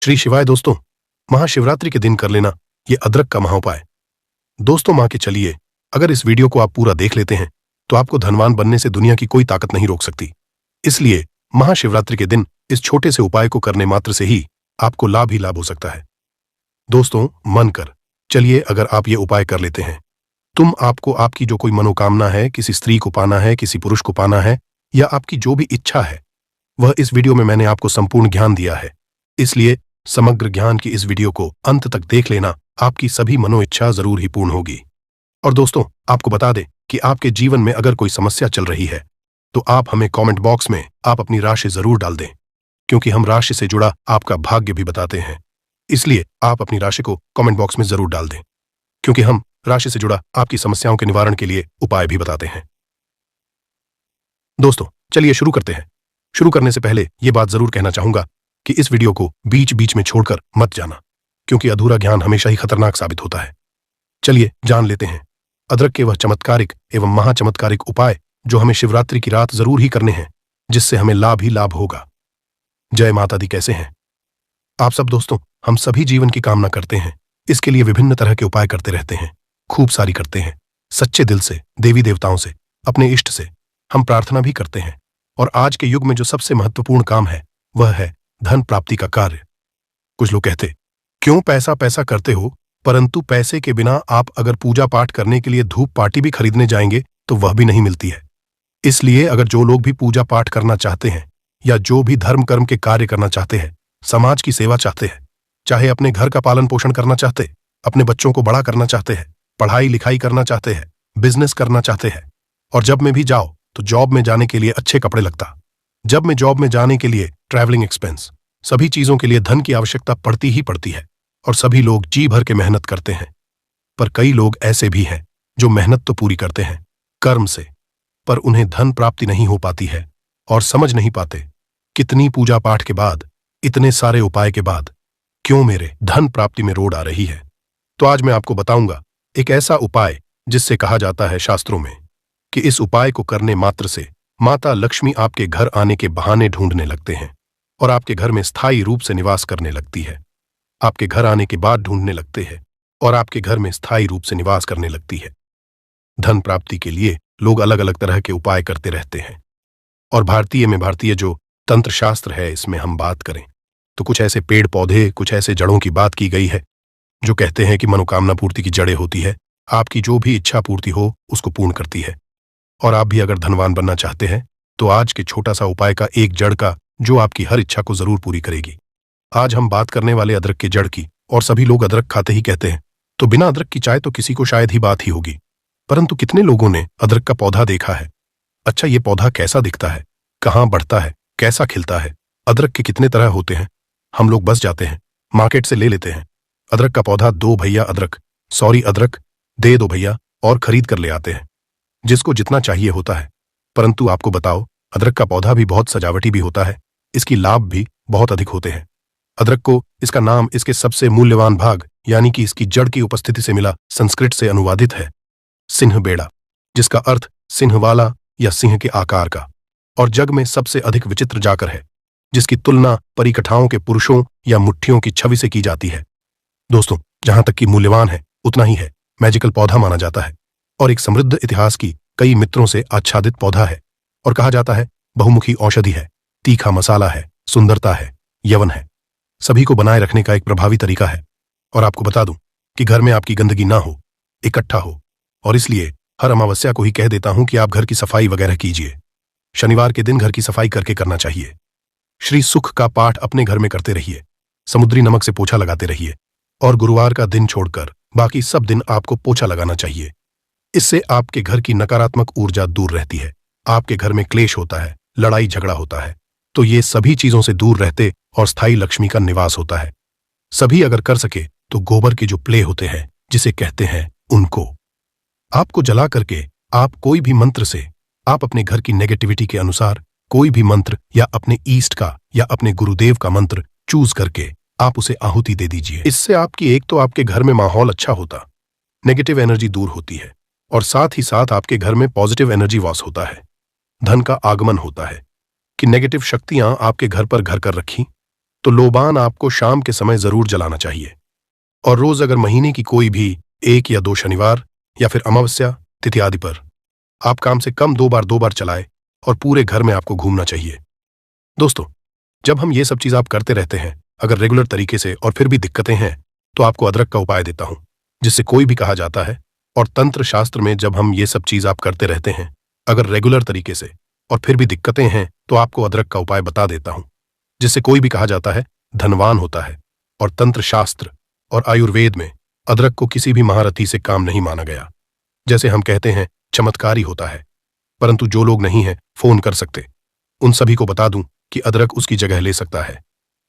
श्री शिवाय दोस्तों, महाशिवरात्रि के दिन कर लेना ये अदरक का महाउपाय। दोस्तों मां के चलिए, अगर इस वीडियो को आप पूरा देख लेते हैं तो आपको धनवान बनने से दुनिया की कोई ताकत नहीं रोक सकती। इसलिए महाशिवरात्रि के दिन इस छोटे से उपाय को करने मात्र से ही आपको लाभ ही लाभ हो सकता है। दोस्तों मन कर चलिए, अगर आप ये उपाय कर लेते हैं आपको आपकी जो कोई मनोकामना है, किसी स्त्री को पाना है, किसी पुरुष को पाना है, या आपकी जो भी इच्छा है वह इस वीडियो में मैंने आपको संपूर्ण ज्ञान दिया है। इसलिए समग्र ज्ञान की इस वीडियो को अंत तक देख लेना, आपकी सभी मनोइच्छा जरूर ही पूर्ण होगी। और दोस्तों आपको बता दें कि आपके जीवन में अगर कोई समस्या चल रही है तो आप हमें कमेंट बॉक्स में आप अपनी राशि जरूर डाल दें, क्योंकि हम राशि से जुड़ा आपका भाग्य भी बताते हैं। इसलिए आप अपनी राशि को कमेंट बॉक्स में जरूर डाल दें, क्योंकि हम राशि से जुड़ा आपकी समस्याओं के निवारण के लिए उपाय भी बताते हैं। दोस्तों चलिए शुरू करते हैं। शुरू करने से पहले यह बात जरूर कहना चाहूंगा कि इस वीडियो को बीच बीच में छोड़कर मत जाना, क्योंकि अधूरा ज्ञान हमेशा ही खतरनाक साबित होता है। चलिए जान लेते हैं अदरक के वह चमत्कारिक एवं महाचमत्कारिक उपाय जो हमें शिवरात्रि की रात जरूर ही करने हैं, जिससे हमें लाभ ही लाभ होगा। जय माता दी। कैसे हैं आप सब दोस्तों? हम सभी जीवन की कामना करते हैं, इसके लिए विभिन्न तरह के उपाय करते रहते हैं, खूब सारी करते हैं, सच्चे दिल से, देवी देवताओं से, अपने इष्ट से हम प्रार्थना भी करते हैं। और आज के युग में जो सबसे महत्वपूर्ण काम है वह है धन प्राप्ति का कार्य। कुछ लोग कहते, क्यों पैसा पैसा करते हो, परंतु पैसे के बिना आप अगर पूजा पाठ करने के लिए धूप पार्टी भी खरीदने जाएंगे तो वह भी नहीं मिलती है। इसलिए अगर जो लोग भी पूजा पाठ करना चाहते हैं या जो भी धर्म कर्म के कार्य करना चाहते हैं, समाज की सेवा चाहते हैं, चाहे अपने घर का पालन पोषण करना चाहते, अपने बच्चों को बड़ा करना चाहते हैं, पढ़ाई लिखाई करना चाहते हैं, बिजनेस करना चाहते हैं, और जब में भी जाओ तो जॉब में जाने के लिए अच्छे कपड़े लगता, जब में जॉब में जाने के लिए ट्रैवलिंग एक्सपेंस, सभी चीजों के लिए धन की आवश्यकता पड़ती ही पड़ती है। और सभी लोग जी भर के मेहनत करते हैं। पर कई लोग ऐसे भी हैं जो मेहनत तो पूरी करते हैं कर्म से, पर उन्हें धन प्राप्ति नहीं हो पाती है और समझ नहीं पाते कितनी पूजा पाठ के बाद, इतने सारे उपाय के बाद क्यों मेरे धन प्राप्ति में रोड आ रही है। तो आज मैं आपको बताऊंगा एक ऐसा उपाय जिससे कहा जाता है शास्त्रों में कि इस उपाय को करने मात्र से माता लक्ष्मी आपके घर आने के बहाने ढूंढने लगते हैं और आपके घर में स्थायी रूप से निवास करने लगती है। आपके घर आने के बाद ढूंढने लगते हैं और आपके घर में स्थायी रूप से निवास करने लगती है। धन प्राप्ति के लिए लोग अलग अलग तरह के उपाय करते रहते हैं। और भारतीय जो तंत्र शास्त्र है, इसमें हम बात करें तो कुछ ऐसे पेड़ पौधे, कुछ ऐसे जड़ों की बात की गई है जो कहते हैं कि मनोकामना पूर्ति की जड़ें होती है, आपकी जो भी इच्छा पूर्ति हो उसको पूर्ण करती है। और आप भी अगर धनवान बनना चाहते हैं तो आज के छोटा सा उपाय का एक जड़ का जो आपकी हर इच्छा को जरूर पूरी करेगी। आज हम बात करने वाले अदरक के जड़ की। और सभी लोग अदरक खाते ही कहते हैं, तो बिना अदरक की चाय तो किसी को शायद ही बात ही होगी। परंतु कितने लोगों ने अदरक का पौधा देखा है? अच्छा, ये पौधा कैसा दिखता है, कहाँ बढ़ता है, कैसा खिलता है, अदरक के कितने तरह होते हैं? हम लोग बस जाते हैं, मार्केट से ले लेते हैं अदरक का पौधा, दो भैया अदरक दे दो भैया, और खरीद कर ले आते हैं। जिसको जितना चाहिए होता है। परंतु आपको बताओ, अदरक का पौधा भी बहुत सजावटी भी होता है, इसकी लाभ भी बहुत अधिक होते हैं। अदरक को इसका नाम इसके सबसे मूल्यवान भाग यानी कि इसकी जड़ की उपस्थिति से मिला, संस्कृत से अनुवादित है सिंह बेड़ा, जिसका अर्थ सिंह वाला या सिंह के आकार का, और जग में सबसे अधिक विचित्र जाकर है, जिसकी तुलना परिकठाओं के पुरुषों या मुट्ठियों की छवि से की जाती है। दोस्तों जहां तक कि मूल्यवान है उतना ही है मैजिकल पौधा माना जाता है और एक समृद्ध इतिहास की कई मित्रों से आच्छादित पौधा है। और कहा जाता है बहुमुखी औषधि है, तीखा मसाला है, सुंदरता है, यवन है, सभी को बनाए रखने का एक प्रभावी तरीका है। और आपको बता दूं कि घर में आपकी गंदगी ना हो, इकट्ठा हो, और इसलिए हर अमावस्या को ही कह देता हूं कि आप घर की सफाई वगैरह कीजिए। शनिवार के दिन घर की सफाई करके करना चाहिए। श्री सुख का पाठ अपने घर में करते रहिए, समुद्री नमक से पोछा लगाते रहिए, और गुरुवार का दिन छोड़कर बाकी सब दिन आपको पोछा लगाना चाहिए। इससे आपके घर की नकारात्मक ऊर्जा दूर रहती है। आपके घर में क्लेश होता है, लड़ाई झगड़ा होता है, तो ये सभी चीजों से दूर रहते और स्थायी लक्ष्मी का निवास होता है। सभी अगर कर सके तो गोबर के जो प्ले होते हैं, जिसे कहते हैं, उनको आपको जला करके आप कोई भी मंत्र से, आप अपने घर की नेगेटिविटी के अनुसार कोई भी मंत्र या अपने ईस्ट का या अपने गुरुदेव का मंत्र चूज करके आप उसे आहुति दे दीजिए। इससे आपकी एक तो आपके घर में माहौल अच्छा होता, नेगेटिव एनर्जी दूर होती है, और साथ ही साथ आपके घर में पॉजिटिव एनर्जी वास होता है, धन का आगमन होता है। कि नेगेटिव शक्तियां आपके घर पर घर कर रखी, तो लोबान आपको शाम के समय जरूर जलाना चाहिए। और रोज अगर महीने की कोई भी 1 या 2 शनिवार या फिर अमावस्या तिथि आदि पर आप काम से कम 2 बार चलाए और पूरे घर में आपको घूमना चाहिए। दोस्तों, जब हम ये सब चीज आप करते रहते हैं अगर रेगुलर तरीके से और फिर भी दिक्कतें हैं, तो आपको अदरक का उपाय देता हूं, जिससे कोई भी कहा जाता है। और तंत्र शास्त्र में जब हम ये सब चीज आप करते रहते हैं अगर रेगुलर तरीके से और फिर भी दिक्कतें हैं, तो आपको अदरक का उपाय बता देता हूं, जिससे कोई भी कहा जाता है धनवान होता है। और तंत्र शास्त्र और आयुर्वेद में अदरक को किसी भी महारथी से काम नहीं माना गया। जैसे हम कहते हैं चमत्कारी होता है, परंतु जो लोग नहीं हैं फोन कर सकते, उन सभी को बता दूं कि अदरक उसकी जगह ले सकता है।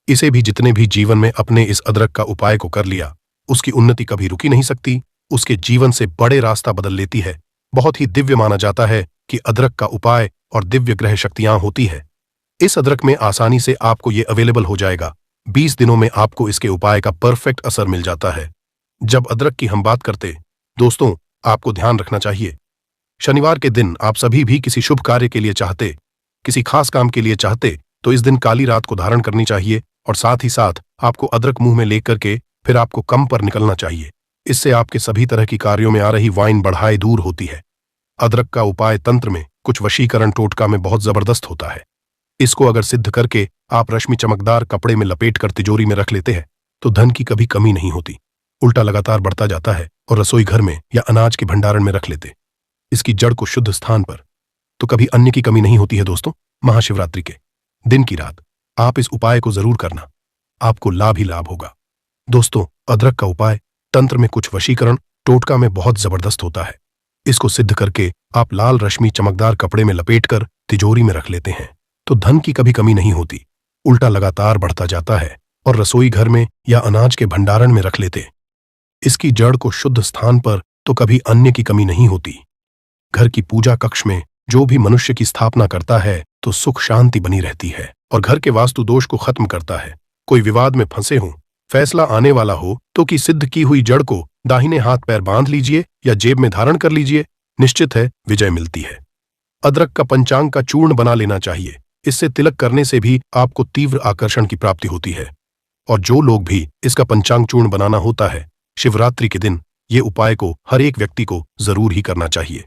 इसे भी जितने भी जीवन में अपने इस अदरक का उपाय को कर लिया, उसकी उन्नति कभी रुकी नहीं सकती, उसके जीवन से बड़े रास्ता बदल लेती है। बहुत ही दिव्य माना जाता है कि अदरक का उपाय और दिव्य ग्रह शक्तियां होती है। इस अदरक में आसानी से आपको ये अवेलेबल हो जाएगा। 20 दिनों में आपको इसके उपाय का परफेक्ट असर मिल जाता है। जब अदरक की हम बात करते, दोस्तों, आपको ध्यान रखना चाहिए, शनिवार के दिन आप सभी भी किसी शुभ कार्य के लिए चाहते, किसी खास काम के लिए चाहते, तो इस दिन काली रात को धारण करनी चाहिए और साथ ही साथ आपको अदरक मुंह में लेकर के फिर आपको कम पर निकलना चाहिए। इससे आपके सभी तरह की कार्यों में आ रही वाइन बढ़ाए दूर होती है। अदरक का उपाय तंत्र में कुछ वशीकरण टोटका में बहुत जबरदस्त होता है। इसको अगर सिद्ध करके आप रश्मि चमकदार कपड़े में लपेट कर तिजोरी में रख लेते हैं, तो धन की कभी कमी नहीं होती, उल्टा लगातार बढ़ता जाता है। और रसोई घर में या अनाज के भंडारण में रख लेते इसकी जड़ को शुद्ध स्थान पर, तो कभी अन्न की कमी नहीं होती है। दोस्तों, महाशिवरात्रि के दिन की रात आप इस उपाय को जरूर करना, आपको लाभ ही लाभ होगा। दोस्तों, अदरक का उपाय तंत्र में कुछ वशीकरण टोटका में बहुत जबरदस्त होता है। इसको सिद्ध करके आप लाल रश्मि चमकदार कपड़े में लपेटकर तिजोरी में रख लेते हैं, तो धन की कभी कमी नहीं होती, उल्टा लगातार बढ़ता जाता है। और रसोई घर में या अनाज के भंडारण में रख लेते इसकी जड़ को शुद्ध स्थान पर, तो कभी अन्न की कमी नहीं होती। घर की पूजा कक्ष में जो भी मनुष्य की स्थापना करता है, तो सुख शांति बनी रहती है और घर के वास्तु दोष को खत्म करता है। कोई विवाद में फंसे हों, फैसला आने वाला हो, तो की सिद्ध की हुई जड़ को दाहिने हाथ पैर बांध लीजिए या जेब में धारण कर लीजिए, निश्चित है विजय मिलती है। अदरक का पंचांग का चूर्ण बना लेना चाहिए, इससे तिलक करने से भी आपको तीव्र आकर्षण की प्राप्ति होती है। और जो लोग भी इसका पंचांग चूर्ण बनाना होता है, शिवरात्रि के दिन ये उपाय को हर एक व्यक्ति को जरूर ही करना चाहिए।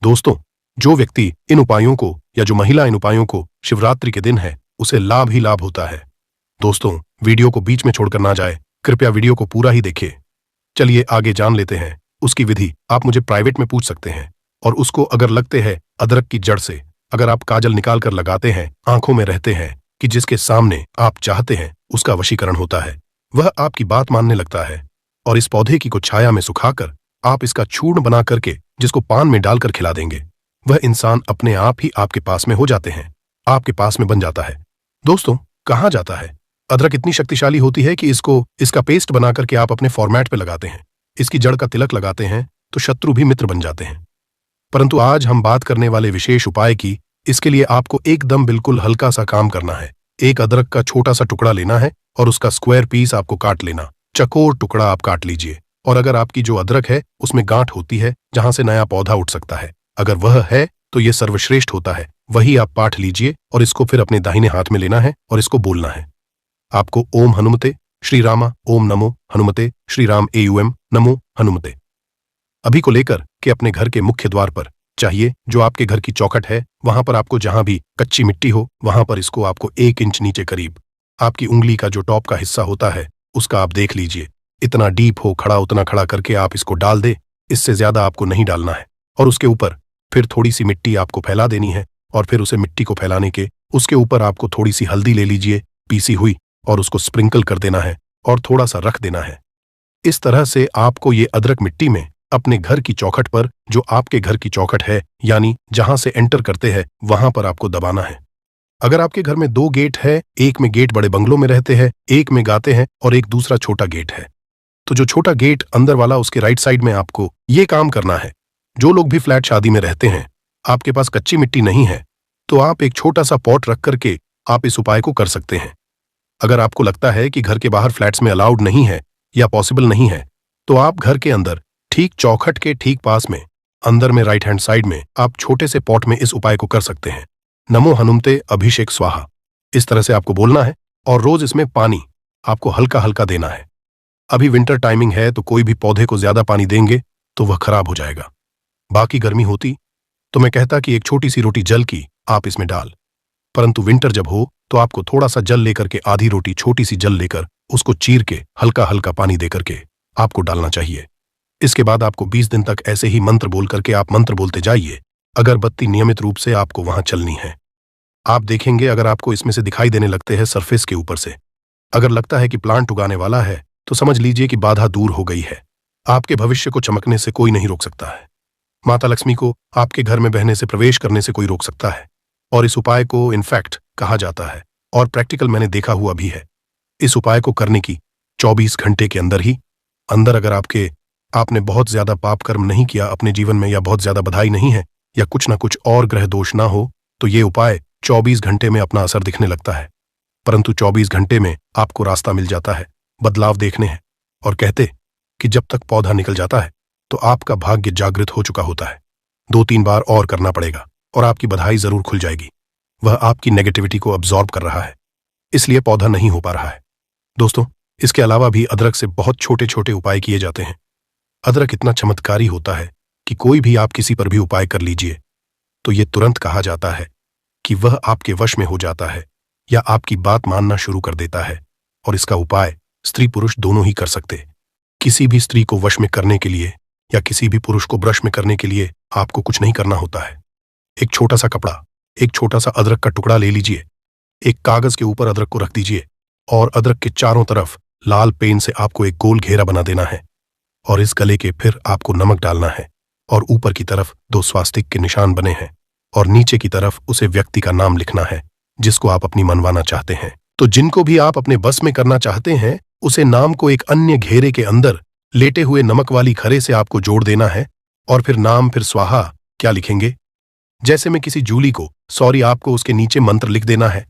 दोस्तों, जो व्यक्ति इन उपायों को या जो महिला इन उपायों को शिवरात्रि के दिन है, उसे लाभ ही लाभ होता है। दोस्तों, वीडियो को बीच में छोड़कर ना जाए, कृपया वीडियो को पूरा ही देखिए। चलिए आगे जान लेते हैं उसकी विधि। आप मुझे प्राइवेट में पूछ सकते हैं, और उसको अगर लगते हैं अदरक की जड़ से अगर आप काजल निकाल कर लगाते हैं, आंखों में रहते हैं कि जिसके सामने आप चाहते हैं उसका वशीकरण होता है, वह आपकी बात मानने लगता है। और इस पौधे की को छाया में सुखाकर आप इसका चूर्ण बना करके जिसको पान में डालकर खिला देंगे, वह इंसान अपने आप ही आपके पास में हो जाते हैं, आपके पास में बन जाता है। दोस्तों, कहा जाता है अदरक इतनी शक्तिशाली होती है कि इसका पेस्ट बना करके आप अपने फॉर्मेट पे लगाते हैं, इसकी जड़ का तिलक लगाते हैं, तो शत्रु भी मित्र बन जाते हैं। परंतु आज हम बात करने वाले विशेष उपाय की, इसके लिए आपको एकदम बिल्कुल हल्का सा काम करना है। एक अदरक का छोटा सा टुकड़ा लेना है और उसका स्क्वायर पीस आपको काट लेना, चकोर टुकड़ा आप काट लीजिए। और अगर आपकी जो अदरक है उसमें गांठ होती है जहां से नया पौधा उठ सकता है, अगर वह है तो यह सर्वश्रेष्ठ होता है, वही आप पाठ लीजिए और इसको फिर अपने दाहिने हाथ में लेना है और इसको बोलना है। आपको ओम हनुमते श्री रामा, ओम नमो हनुमते श्री राम, एयूएम नमो हनुमते अभी को लेकर के अपने घर के मुख्य द्वार पर चाहिए। जो आपके घर की चौखट है वहां पर आपको जहां भी कच्ची मिट्टी हो, वहां पर इसको आपको 1 इंच नीचे करीब आपकी उंगली का जो टॉप का हिस्सा होता है उसका आप देख लीजिए, इतना डीप हो खड़ा उतना खड़ा करके आप इसको डाल दे, इससे ज्यादा आपको नहीं डालना है। और उसके ऊपर फिर थोड़ी सी मिट्टी आपको फैला देनी है और फिर उसे मिट्टी को फैलाने के उसके ऊपर आपको थोड़ी सी हल्दी ले लीजिए पीसी हुई और उसको स्प्रिंकल कर देना है और थोड़ा सा रख देना है। इस तरह से आपको ये अदरक मिट्टी में अपने घर की चौखट पर, जो आपके घर की चौखट है यानी जहां से एंटर करते हैं वहां पर आपको दबाना है। अगर आपके घर में 2 गेट है, एक में गेट बड़े बंगलों में रहते हैं, एक में गाते हैं और एक दूसरा छोटा गेट है, तो जो छोटा गेट अंदर वाला उसके राइट साइड में आपको ये काम करना है। जो लोग भी फ्लैट शादी में रहते हैं, आपके पास कच्ची मिट्टी नहीं है, तो आप एक छोटा सा पॉट रख करके आप इस उपाय को कर सकते हैं। अगर आपको लगता है कि घर के बाहर फ्लैट्स में अलाउड नहीं है या पॉसिबल नहीं है, तो आप घर के अंदर ठीक चौखट के ठीक पास में अंदर में राइट हैंड साइड में आप छोटे से पॉट में इस उपाय को कर सकते हैं। नमो हनुमते अभिषेक स्वाहा, इस तरह से आपको बोलना है और रोज इसमें पानी आपको हल्का हल्का देना है। अभी विंटर टाइमिंग है तो कोई भी पौधे को ज्यादा पानी देंगे तो वह खराब हो जाएगा। बाकी गर्मी होती तो मैं कहता कि एक छोटी सी रोटी जल की आप इसमें डाल, परंतु विंटर जब हो तो आपको थोड़ा सा जल लेकर के आधी रोटी छोटी सी जल लेकर उसको चीर के हल्का हल्का पानी देकर के आपको डालना चाहिए। इसके बाद आपको 20 दिन तक ऐसे ही मंत्र बोल करके आप मंत्र बोलते जाइए। अगरबत्ती नियमित रूप से आपको वहां चलनी है। आप देखेंगे अगर आपको इसमें से दिखाई देने लगते हैं सरफेस के ऊपर से, अगर लगता है कि प्लांट उगाने वाला है तो समझ लीजिए कि बाधा दूर हो गई है। आपके भविष्य को चमकने से कोई नहीं रोक सकता है। माता लक्ष्मी को आपके घर में बहने से प्रवेश करने से कोई रोक सकता है। और इस उपाय को इनफैक्ट कहा जाता है और प्रैक्टिकल मैंने देखा हुआ भी है। इस उपाय को करने की 24 घंटे के अंदर ही अगर आपने बहुत ज्यादा पाप कर्म नहीं किया अपने जीवन में, या बहुत ज्यादा बधाई नहीं है, या कुछ ना कुछ और ग्रह दोष ना हो, तो ये उपाय 24 घंटे में अपना असर दिखने लगता है। परंतु 24 घंटे में आपको रास्ता मिल जाता है, बदलाव देखने हैं। और कहते कि जब तक पौधा निकल जाता है तो आपका भाग्य जागृत हो चुका होता है। 2-3 बार और करना पड़ेगा और आपकी बधाई जरूर खुल जाएगी। वह आपकी नेगेटिविटी को अब्सॉर्ब कर रहा है, इसलिए पौधा नहीं हो पा रहा है। दोस्तों, इसके अलावा भी अदरक से बहुत छोटे छोटे उपाय किए जाते हैं। अदरक इतना चमत्कारी होता है कि कोई भी आप किसी पर भी उपाय कर लीजिए तो ये तुरंत कहा जाता है कि वह आपके वश में हो जाता है या आपकी बात मानना शुरू कर देता है। और इसका उपाय स्त्री पुरुष दोनों ही कर सकते। किसी भी स्त्री को वश में करने के लिए या किसी भी पुरुष को ब्रश में करने के लिए आपको कुछ नहीं करना होता है। एक छोटा सा कपड़ा, एक छोटा सा अदरक का टुकड़ा ले लीजिए, एक कागज के ऊपर अदरक को रख दीजिए और अदरक के चारों तरफ लाल पेन से आपको एक गोल घेरा बना देना है। और इस गले के फिर आपको नमक डालना है और ऊपर की तरफ 2 स्वास्तिक के निशान बने हैं और नीचे की तरफ उसे व्यक्ति का नाम लिखना है जिसको आप अपनी मनवाना चाहते हैं। तो जिनको भी आप अपने बस में करना चाहते हैं उसे नाम को एक अन्य घेरे के अंदर लेटे हुए नमक वाली खरे से आपको जोड़ देना है और फिर नाम फिर स्वाहा क्या लिखेंगे, जैसे मैं किसी जूली को आपको उसके नीचे मंत्र लिख देना है।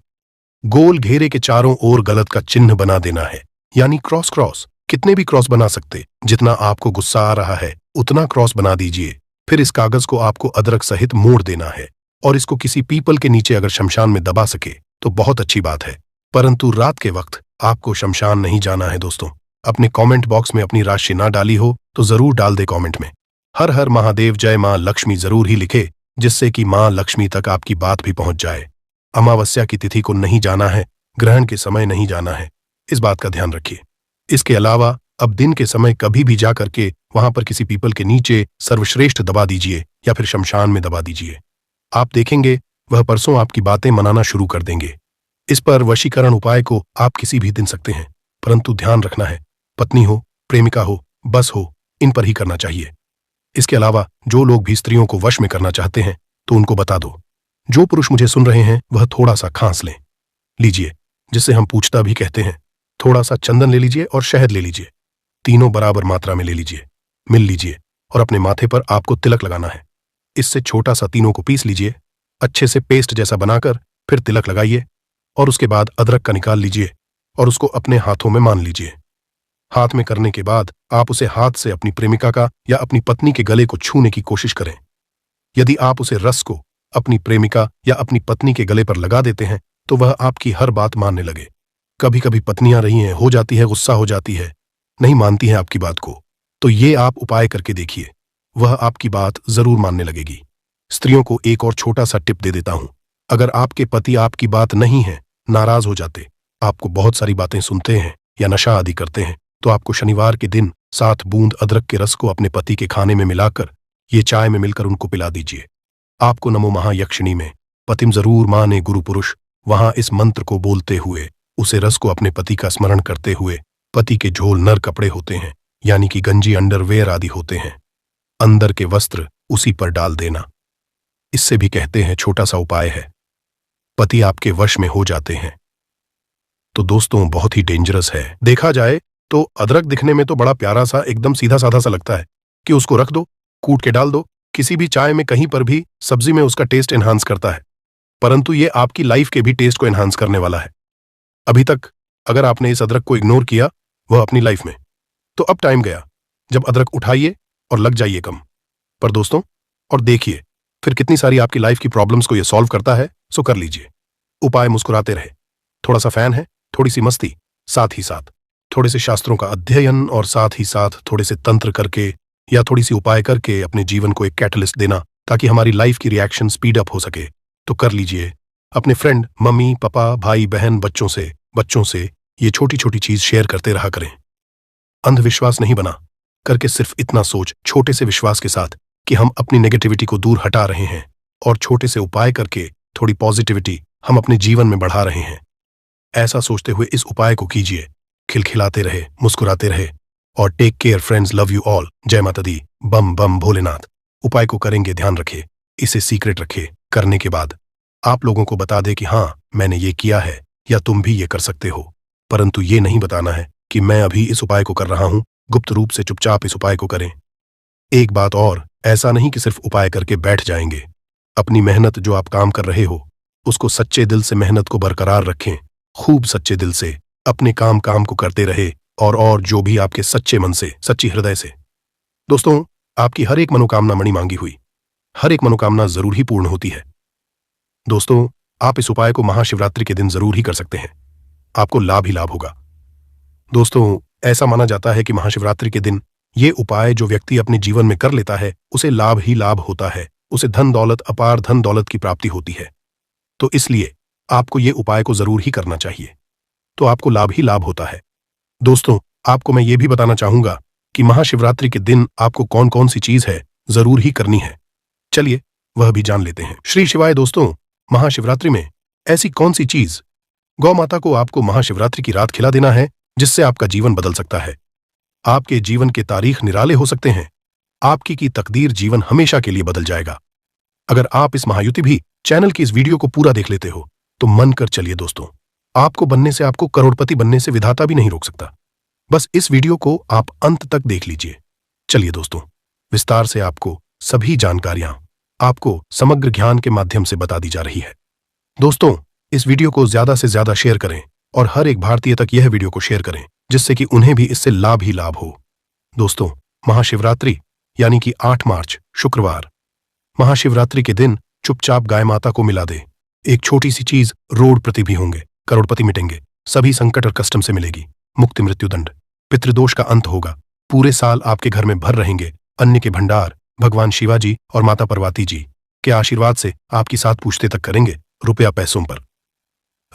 गोल घेरे के चारों ओर गलत का चिन्ह बना देना है, यानी क्रॉस। कितने भी क्रॉस बना सकते, जितना आपको गुस्सा आ रहा है उतना क्रॉस बना दीजिए। फिर इस कागज को आपको अदरक सहित मोड़ देना है और इसको किसी पीपल के नीचे अगर शमशान में दबा सके तो बहुत अच्छी बात है। परंतु रात के वक्त आपको शमशान नहीं जाना है दोस्तों। अपने कमेंट बॉक्स में अपनी राशि ना डाली हो तो जरूर डाल दे कमेंट में। हर हर महादेव जय मां लक्ष्मी जरूर ही लिखे, जिससे कि मां लक्ष्मी तक आपकी बात भी पहुंच जाए। अमावस्या की तिथि को नहीं जाना है, ग्रहण के समय नहीं जाना है, इस बात का ध्यान रखिए। इसके अलावा अब दिन के समय कभी भी जा करके वहां पर किसी पीपल के नीचे सर्वश्रेष्ठ दबा दीजिए या फिर शमशान में दबा दीजिए। आप देखेंगे वह परसों आपकी बातें मनाना शुरू कर देंगे। इस पर वशीकरण उपाय को आप किसी भी दिन सकते हैं, परंतु ध्यान रखना है पत्नी हो, प्रेमिका हो, बस हो, इन पर ही करना चाहिए। इसके अलावा जो लोग भी स्त्रियों को वश में करना चाहते हैं तो उनको बता दो। जो पुरुष मुझे सुन रहे हैं वह थोड़ा सा खांस लीजिए, जिसे हम पूछता भी कहते हैं। थोड़ा सा चंदन ले लीजिए और शहद ले लीजिए, तीनों बराबर मात्रा में ले लीजिए, मिल लीजिए और अपने माथे पर आपको तिलक लगाना है। इससे छोटा सा तीनों को पीस लीजिए, अच्छे से पेस्ट जैसा बनाकर फिर तिलक लगाइए और उसके बाद अदरक का निकाल लीजिए और उसको अपने हाथों में मान लीजिए। हाथ में करने के बाद आप उसे हाथ से अपनी प्रेमिका का या अपनी पत्नी के गले को छूने की कोशिश करें। यदि आप उसे रस को अपनी प्रेमिका या अपनी पत्नी के गले पर लगा देते हैं तो वह आपकी हर बात मानने लगे। कभी कभी पत्नियां रही हैं, हो जाती है, गुस्सा हो जाती है, नहीं मानती हैं आपकी बात को, तो ये आप उपाय करके देखिए, वह आपकी बात जरूर मानने लगेगी। स्त्रियों को एक और छोटा सा टिप दे देता हूं। अगर आपके पति आपकी बात नहीं है, नाराज हो जाते, आपको बहुत सारी बातें सुनते हैं या नशा आदि करते हैं, तो आपको शनिवार के दिन 7 बूंद अदरक के रस को अपने पति के खाने में मिलाकर ये चाय में मिलकर उनको पिला दीजिए। आपको नमो महायक्षिणी में पतिम जरूर माने गुरु पुरुष, वहां इस मंत्र को बोलते हुए उसे रस को अपने पति का स्मरण करते हुए, पति के झोल नर कपड़े होते हैं यानी कि गंजी अंडरवेयर आदि होते हैं, अंदर के वस्त्र उसी पर डाल देना। इससे भी कहते हैं छोटा सा उपाय है, पति आपके वश में हो जाते हैं। तो दोस्तों बहुत ही डेंजरस है। देखा जाए तो अदरक दिखने में तो बड़ा प्यारा सा एकदम सीधा साधा सा लगता है कि उसको रख दो, कूट के डाल दो, किसी भी चाय में कहीं पर भी सब्जी में उसका टेस्ट एनहांस करता है, परंतु ये आपकी लाइफ के भी टेस्ट को एनहांस करने वाला है। अभी तक अगर आपने इस अदरक को इग्नोर किया वह अपनी लाइफ में, तो अब टाइम गया जब अदरक उठाइए और लग जाइए कम पर दोस्तों, और देखिए फिर कितनी सारी आपकी लाइफ की प्रॉब्लम्स को ये सॉल्व करता है। सो कर लीजिए उपाय, मुस्कुराते रहे। थोड़ा सा फैन है थोड़ी सी मस्ती, साथ ही साथ थोड़े से शास्त्रों का अध्ययन और साथ ही साथ थोड़े से तंत्र करके या थोड़ी सी उपाय करके अपने जीवन को एक कैटलिस्ट देना ताकि हमारी लाइफ की रिएक्शन स्पीड अप हो सके, तो कर लीजिए। अपने फ्रेंड, मम्मी पापा, भाई बहन, बच्चों से ये छोटी छोटी चीज शेयर करते रहा करें। अंधविश्वास नहीं बना करके सिर्फ इतना सोच, छोटे से विश्वास के साथ, कि हम अपनी नेगेटिविटी को दूर हटा रहे हैं और छोटे से उपाय करके थोड़ी पॉजिटिविटी हम अपने जीवन में बढ़ा रहे हैं। ऐसा सोचते हुए इस उपाय को कीजिए। खिलखिलाते रहे, मुस्कुराते रहे और take care friends, love you all, Jai Mata दी, बम बम भोलेनाथ। उपाय को करेंगे, ध्यान रखे, इसे सीक्रेट रखे। करने के बाद आप लोगों को बता दे कि हाँ मैंने ये किया है या तुम भी ये कर सकते हो, परंतु ये नहीं बताना है कि मैं अभी इस उपाय को कर रहा हूं। गुप्त रूप से चुपचाप इस उपाय को करें। एक बात और, ऐसा नहीं कि सिर्फ उपाय करके बैठ जाएंगे। अपनी मेहनत जो आप काम कर रहे हो उसको सच्चे दिल से मेहनत को बरकरार रखें। खूब सच्चे दिल से अपने काम को करते रहे और जो भी आपके सच्चे मन से, सच्ची हृदय से। दोस्तों, आपकी हर एक मनोकामना मणि मांगी हुई, हर एक मनोकामना जरूर ही पूर्ण होती है। दोस्तों, आप इस उपाय को महाशिवरात्रि के दिन जरूर ही कर सकते हैं। आपको लाभ ही लाभ होगा। दोस्तों, ऐसा माना जाता है कि महाशिवरात्रि के दिन ये उपाय जो व्यक्ति अपने जीवन में कर लेता है उसे लाभ ही लाभ होता है, उसे धन दौलत, अपार धन दौलत की प्राप्ति होती है। तो इसलिए आपको ये उपाय को जरूर ही करना चाहिए, तो आपको लाभ ही लाभ होता है। दोस्तों, आपको मैं ये भी बताना चाहूंगा कि महाशिवरात्रि के दिन आपको कौन कौन सी चीज है जरूर ही करनी है। चलिए वह भी जान लेते हैं। श्री शिवाय। दोस्तों, महाशिवरात्रि में ऐसी कौन सी चीज गौ माता को आपको महाशिवरात्रि की रात खिला देना है जिससे आपका जीवन बदल सकता है। आपके जीवन के तारीख निराले हो सकते हैं। आपकी की तकदीर जीवन हमेशा के लिए बदल जाएगा। अगर आप इस महायुति भी चैनल की इस वीडियो को पूरा देख लेते हो तो मन कर चलिए दोस्तों, आपको बनने से, आपको करोड़पति बनने से विधाता भी नहीं रोक सकता। बस इस वीडियो को आप अंत तक देख लीजिए। चलिए दोस्तों, विस्तार से आपको सभी जानकारियां आपको समग्र ज्ञान के माध्यम से बता दी जा रही है। दोस्तों, इस वीडियो को ज्यादा से ज्यादा शेयर करें और हर एक भारतीय तक यह वीडियो को शेयर करें जिससे कि उन्हें भी इससे लाभ ही लाभ हो। दोस्तों, महाशिवरात्रि यानी कि 8 मार्च शुक्रवार, महाशिवरात्रि के दिन चुपचाप गाय माता को मिला दे। एक छोटी सी चीज, रोडपति भी होंगे, करोड़पति मिटेंगे, सभी संकट और कष्ट से मिलेगी मुक्ति, मृत्युदंड, पितृदोष का अंत होगा। पूरे साल आपके घर में भर रहेंगे अन्न के भंडार। भगवान शिवाजी और माता पार्वती जी के आशीर्वाद से आपकी साथ पूछते तक करेंगे रुपया पैसों पर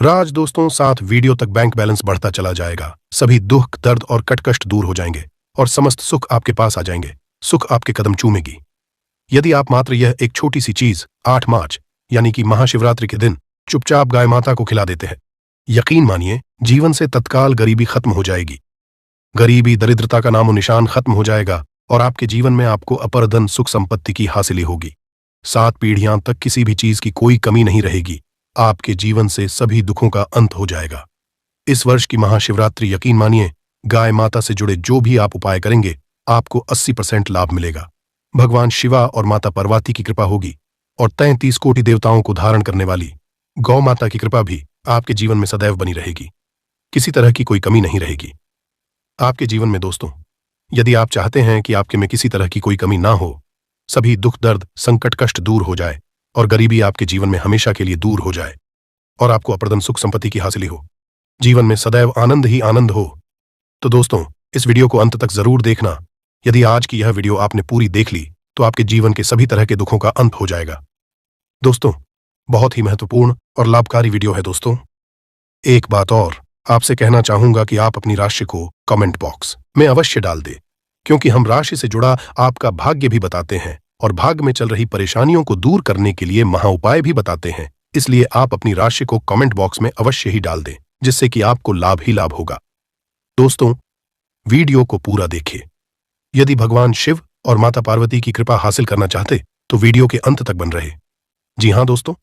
राज। दोस्तों, साथ वीडियो तक बैंक बैलेंस बढ़ता चला जाएगा। सभी दुख, दर्द और कटकष्ट दूर हो जाएंगे और समस्त सुख आपके पास आ जाएंगे। सुख आपके कदम चूमेगी यदि आप मात्र यह एक छोटी सी चीज 8 मार्च यानी कि महाशिवरात्रि के दिन चुपचाप गाय माता को खिला देते हैं। यकीन मानिए, जीवन से तत्काल गरीबी खत्म हो जाएगी। गरीबी, दरिद्रता का नामो निशान खत्म हो जाएगा और आपके जीवन में आपको अपर धन, सुख संपत्ति की हासिली होगी। 7 पीढ़ियां तक किसी भी चीज की कोई कमी नहीं रहेगी। आपके जीवन से सभी दुखों का अंत हो जाएगा। इस वर्ष की महाशिवरात्रि, यकीन मानिए, गाय माता से जुड़े जो भी आप उपाय करेंगे आपको 80% लाभ मिलेगा। भगवान शिवा और माता पार्वती की कृपा होगी और 33 कोटि देवताओं को धारण करने वाली गौ माता की कृपा भी आपके जीवन में सदैव बनी रहेगी। किसी तरह की कोई कमी नहीं रहेगी आपके जीवन में। दोस्तों, यदि आप चाहते हैं कि आपके में किसी तरह की कोई कमी ना हो, सभी दुख, दर्द, संकट, कष्ट दूर हो जाए और गरीबी आपके जीवन में हमेशा के लिए दूर हो जाए और आपको अप्रदन सुख संपत्ति की हासिली हो, जीवन में सदैव आनंद ही आनंद हो, तो दोस्तों इस वीडियो को अंत तक जरूर देखना। यदि आज की यह वीडियो आपने पूरी देख ली तो आपके जीवन के सभी तरह के दुखों का अंत हो जाएगा। दोस्तों, बहुत ही महत्वपूर्ण और लाभकारी वीडियो है। दोस्तों, एक बात और आपसे कहना चाहूंगा कि आप अपनी राशि को कमेंट बॉक्स में अवश्य डाल दें, क्योंकि हम राशि से जुड़ा आपका भाग्य भी बताते हैं और भाग्य में चल रही परेशानियों को दूर करने के लिए महा उपाय भी बताते हैं। इसलिए आप अपनी राशि को कमेंट बॉक्स में अवश्य ही डाल दें, जिससे कि आपको लाभ ही लाभ होगा। दोस्तों, वीडियो को पूरा देखिए। यदि भगवान शिव और माता पार्वती की कृपा हासिल करना चाहते तो वीडियो के अंत तक बन रहे। जी हां दोस्तों,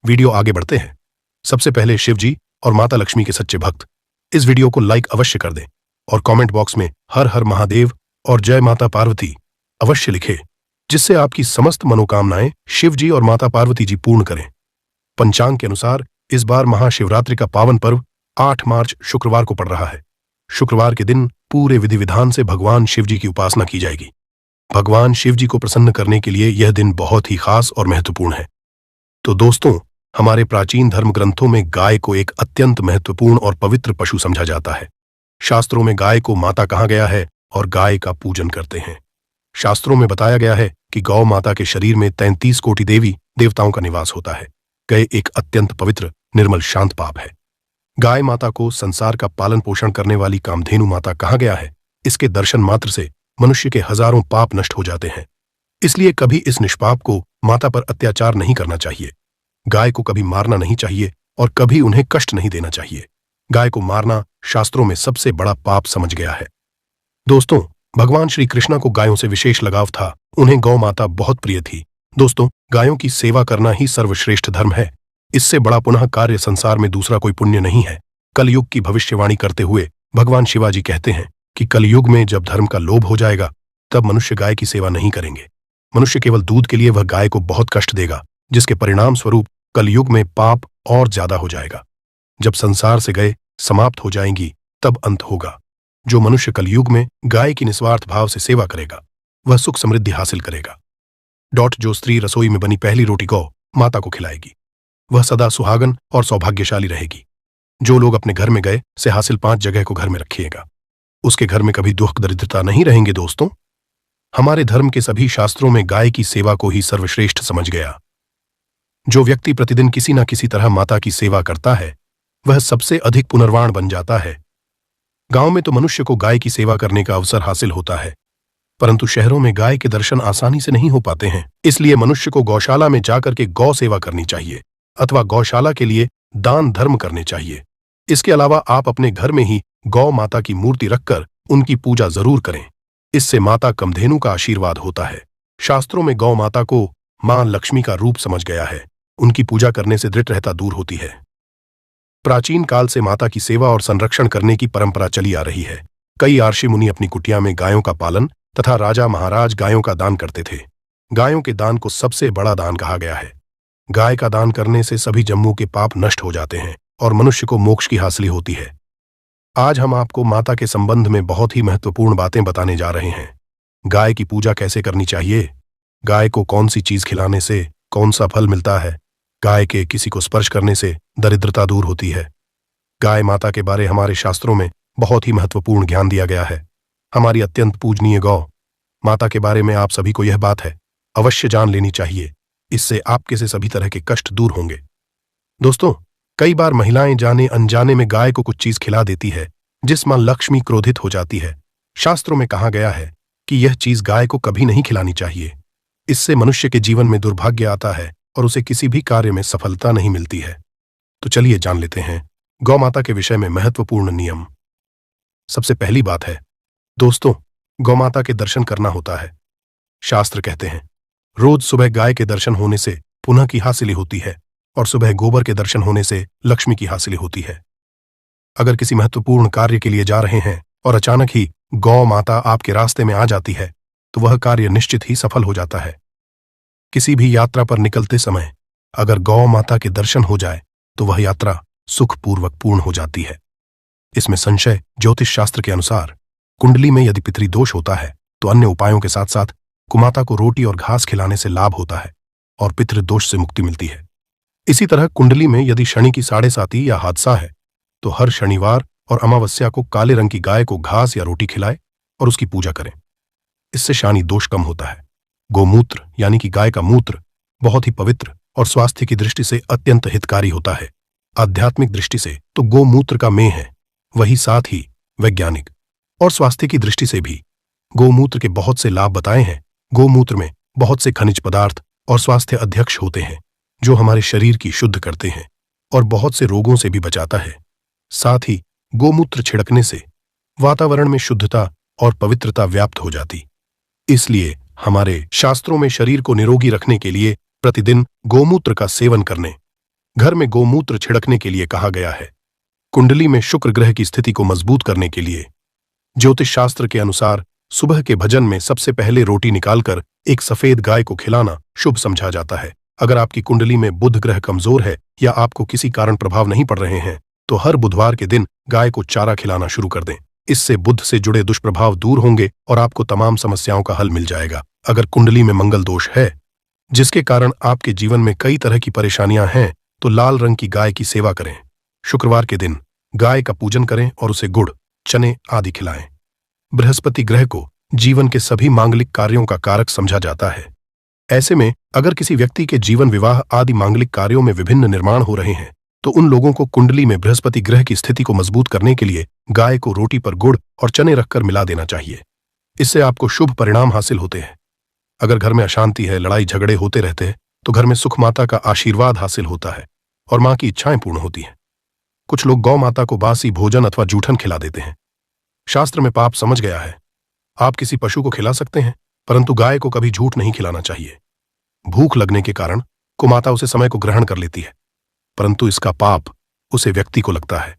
वीडियो आगे बढ़ते हैं। सबसे पहले शिव जी और माता लक्ष्मी के सच्चे भक्त इस वीडियो को लाइक अवश्य कर दें और कमेंट बॉक्स में हर हर महादेव और जय माता पार्वती अवश्य लिखें, जिससे आपकी समस्त मनोकामनाएं शिव जी और माता पार्वती जी पूर्ण करें। पंचांग के अनुसार इस बार महाशिवरात्रि का पावन पर्व 8 मार्च शुक्रवार को पड़ रहा है। शुक्रवार के दिन पूरे विधि विधान से भगवान शिव जी की उपासना की जाएगी। भगवान शिव जी को प्रसन्न करने के लिए यह दिन बहुत ही खास और महत्वपूर्ण है। तो दोस्तों, हमारे प्राचीन धर्म ग्रंथों में गाय को एक अत्यंत महत्वपूर्ण और पवित्र पशु समझा जाता है। शास्त्रों में गाय को माता कहा गया है और गाय का पूजन करते हैं। शास्त्रों में बताया गया है कि गौ माता के शरीर में 33 कोटि देवी देवताओं का निवास होता है। गाय एक अत्यंत पवित्र, निर्मल, शांत पाप है। गाय माता को संसार का पालन पोषण करने वाली कामधेनु माता कहा गया है। इसके दर्शन मात्र से मनुष्य के हजारों पाप नष्ट हो जाते हैं। इसलिए कभी इस निष्पाप को माता पर अत्याचार नहीं करना चाहिए। गाय को कभी मारना नहीं चाहिए और कभी उन्हें कष्ट नहीं देना चाहिए। गाय को मारना शास्त्रों में सबसे बड़ा पाप समझ गया है। दोस्तों, भगवान श्री कृष्ण को गायों से विशेष लगाव था। उन्हें गौ माता बहुत प्रिय थी। दोस्तों, गायों की सेवा करना ही सर्वश्रेष्ठ धर्म है। इससे बड़ा पुनः कार्य संसार में दूसरा कोई पुण्य नहीं है। कलयुग की भविष्यवाणी करते हुए भगवान शिवाजी कहते हैं कि कलयुग में जब धर्म का लोभ हो जाएगा तब मनुष्य गाय की सेवा नहीं करेंगे। मनुष्य केवल दूध के लिए वह गाय को बहुत कष्ट देगा, जिसके परिणाम स्वरूप कलयुग में पाप और ज्यादा हो जाएगा। जब संसार से गए समाप्त हो जाएंगी तब अंत होगा। जो मनुष्य कलयुग में गाय की निस्वार्थ भाव से सेवा करेगा वह सुख समृद्धि हासिल करेगा। जो स्त्री रसोई में बनी पहली रोटी गौ माता को खिलाएगी वह सदा सुहागन और सौभाग्यशाली रहेगी। जो लोग अपने घर में गए से हासिल 5 जगह को घर में रखिएगा, उसके घर में कभी दुख दरिद्रता नहीं रहेंगे। दोस्तों, हमारे धर्म के सभी शास्त्रों में गाय की सेवा को ही सर्वश्रेष्ठ समझ गया। जो व्यक्ति प्रतिदिन किसी न किसी तरह माता की सेवा करता है वह सबसे अधिक पुनर्वाण बन जाता है। गांव में तो मनुष्य को गाय की सेवा करने का अवसर हासिल होता है, परंतु शहरों में गाय के दर्शन आसानी से नहीं हो पाते हैं। इसलिए मनुष्य को गौशाला में जाकर के गौ सेवा करनी चाहिए अथवा गौशाला के लिए दान धर्म करने चाहिए। इसके अलावा आप अपने घर में ही गौ माता की मूर्ति रखकर उनकी पूजा जरूर करें। इससे माता कामधेनु का आशीर्वाद होता है। शास्त्रों में गौ माता को मां लक्ष्मी का रूप समझ गया है। उनकी पूजा करने से दृढ़ता दूर होती है। प्राचीन काल से माता की सेवा और संरक्षण करने की परंपरा चली आ रही है। कई ऋषि मुनि अपनी कुटिया में गायों का पालन तथा राजा महाराज गायों का दान करते थे। गायों के दान को सबसे बड़ा दान कहा गया है। गाय का दान करने से सभी जन्मों के पाप नष्ट हो जाते हैं और मनुष्य को मोक्ष की हासिल होती है। आज हम आपको माता के संबंध में बहुत ही महत्वपूर्ण बातें बताने जा रहे हैं। गाय की पूजा कैसे करनी चाहिए, गाय को कौन सी चीज खिलाने से कौन सा फल मिलता है, गाय के किसी को स्पर्श करने से दरिद्रता दूर होती है। गाय माता के बारे हमारे शास्त्रों में बहुत ही महत्वपूर्ण ज्ञान दिया गया है। हमारी अत्यंत पूजनीय गौ माता के बारे में आप सभी को यह बात है अवश्य जान लेनी चाहिए। इससे आपके से सभी तरह के कष्ट दूर होंगे। दोस्तों, कई बार महिलाएं जाने अनजाने में गाय को कुछ चीज खिला देती है जिस मां लक्ष्मी क्रोधित हो जाती है। शास्त्रों में कहा गया है कि यह चीज गाय को कभी नहीं खिलानी चाहिए। इससे मनुष्य के जीवन में दुर्भाग्य आता है और उसे किसी भी कार्य में सफलता नहीं मिलती है। तो चलिए जान लेते हैं गौ माता के विषय में महत्वपूर्ण नियम। सबसे पहली बात है दोस्तों, गौ माता के दर्शन करना होता है। शास्त्र कहते हैं रोज सुबह गाय के दर्शन होने से पुनः की हासिल होती है और सुबह गोबर के दर्शन होने से लक्ष्मी की हासिल होती है। अगर किसी महत्वपूर्ण कार्य के लिए जा रहे हैं और अचानक ही गौ माता आपके रास्ते में आ जाती है तो वह कार्य निश्चित ही सफल हो जाता है। किसी भी यात्रा पर निकलते समय अगर गौ माता के दर्शन हो जाए तो वह यात्रा सुखपूर्वक पूर्ण हो जाती है। इसमें संशय ज्योतिष शास्त्र के अनुसार कुंडली में यदि पितृदोष होता है तो अन्य उपायों के साथ साथ कुमाता को रोटी और घास खिलाने से लाभ होता है और पितृदोष से मुक्ति मिलती है। इसी तरह कुंडली में यदि शनि की 7.5 या हादसा है तो हर शनिवार और अमावस्या को काले रंग की गाय को घास या रोटी खिलाए और उसकी पूजा करें। इससे शनि दोष कम होता है। गोमूत्र यानी कि गाय का मूत्र बहुत ही पवित्र और स्वास्थ्य की दृष्टि से अत्यंत हितकारी होता है। आध्यात्मिक दृष्टि से तो गोमूत्र का मेह है, वही साथ ही वैज्ञानिक और स्वास्थ्य की दृष्टि से भी गोमूत्र के बहुत से लाभ बताए हैं। गोमूत्र में बहुत से खनिज पदार्थ और स्वास्थ्य अध्यक्ष होते हैं जो हमारे शरीर की शुद्ध करते हैं और बहुत से रोगों से भी बचाता है। साथ ही गोमूत्र छिड़कने से वातावरण में शुद्धता और पवित्रता व्याप्त हो जाती। इसलिए हमारे शास्त्रों में शरीर को निरोगी रखने के लिए प्रतिदिन गोमूत्र का सेवन करने, घर में गोमूत्र छिड़कने के लिए कहा गया है। कुंडली में शुक्र ग्रह की स्थिति को मजबूत करने के लिए ज्योतिष शास्त्र के अनुसार सुबह के भजन में सबसे पहले रोटी निकालकर एक सफेद गाय को खिलाना शुभ समझा जाता है। अगर आपकी कुंडली में बुध ग्रह कमजोर है या आपको किसी कारण प्रभाव नहीं पड़ रहे हैं तो हर बुधवार के दिन गाय को चारा खिलाना शुरू कर दें। इससे बुध से जुड़े दुष्प्रभाव दूर होंगे और आपको तमाम समस्याओं का हल मिल जाएगा। अगर कुंडली में मंगल दोष है जिसके कारण आपके जीवन में कई तरह की परेशानियां हैं तो लाल रंग की गाय की सेवा करें। शुक्रवार के दिन गाय का पूजन करें और उसे गुड़, चने आदि खिलाएं। बृहस्पति ग्रह को जीवन के सभी मांगलिक कार्यों का कारक समझा जाता है। ऐसे में अगर किसी व्यक्ति के जीवन, विवाह आदि मांगलिक कार्यों में विभिन्न निर्माण हो रहे हैं तो उन लोगों को कुंडली में बृहस्पति ग्रह की स्थिति को मजबूत करने के लिए गाय को रोटी पर गुड़ और चने रखकर मिला देना चाहिए। इससे आपको शुभ परिणाम हासिल होते हैं। अगर घर में अशांति है, लड़ाई झगड़े होते रहते हैं, तो घर में सुख माता का आशीर्वाद हासिल होता है और मां की इच्छाएं पूर्ण होती हैं। कुछ लोग गौ माता को बासी भोजन अथवा जूठन खिला देते हैं। शास्त्र में पाप समझ गया है। आप किसी पशु को खिला सकते हैं, परंतु गाय को कभी झूठ नहीं खिलाना चाहिए। भूख लगने के कारण कुमाता उसे समय को ग्रहण कर लेती है, परंतु इसका पाप उसे व्यक्ति को लगता है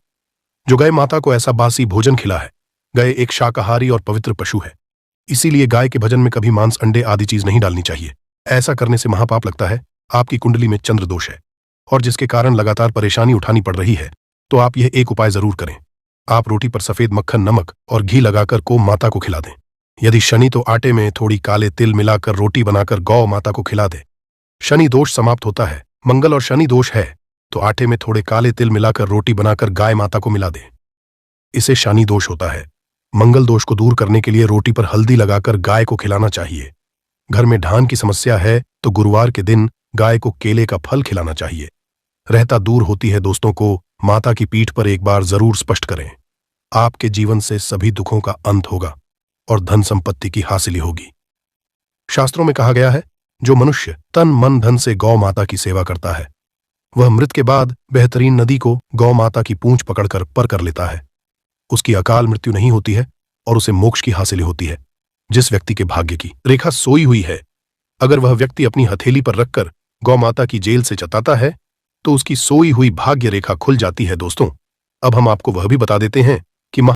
जो गाय माता को ऐसा बासी भोजन खिला है। गाय एक शाकाहारी और पवित्र पशु है, इसीलिए गाय के भोजन में कभी मांस, अंडे आदि चीज नहीं डालनी चाहिए। ऐसा करने से महापाप लगता है। आपकी कुंडली में चंद्र दोष है और जिसके कारण लगातार परेशानी उठानी पड़ रही है, तो आप यह एक उपाय जरूर करें। आप रोटी पर सफेद मक्खन, नमक और घी लगाकर गौ माता को खिला दें। यदि शनि तो आटे में थोड़ी काले तिल मिलाकर रोटी बनाकर गौ माता को खिला दें। शनि दोष समाप्त होता है। मंगल और शनि दोष है तो आटे में थोड़े काले तिल मिलाकर रोटी बनाकर गाय माता को मिला दें। इसे शनि दोष होता है। मंगल दोष को दूर करने के लिए रोटी पर हल्दी लगाकर गाय को खिलाना चाहिए। घर में ढान की समस्या है तो गुरुवार के दिन गाय को केले का फल खिलाना चाहिए। रहता दूर होती है दोस्तों को माता की पीठ पर एक बार जरूर स्पष्ट करें। आपके जीवन से सभी दुखों का अंत होगा और धन संपत्ति की हासिली होगी। शास्त्रों में कहा गया है, जो मनुष्य तन मन धन से गौ माता की सेवा करता है वह मृत के बाद बेहतरीन नदी को गौ माता की पूंछ पकड़कर पर कर लेता है। उसकी अकाल मृत्यु नहीं होती है और उसे मोक्ष की हासिल होती है। जिस व्यक्ति के भाग्य की रेखा सोई हुई है, अगर वह व्यक्ति अपनी हथेली पर रखकर गौ माता की जेल से चताता है तो उसकी सोई हुई भाग्य रेखा खुल जाती है। दोस्तों, अब हम आपको वह भी बता देते हैं कि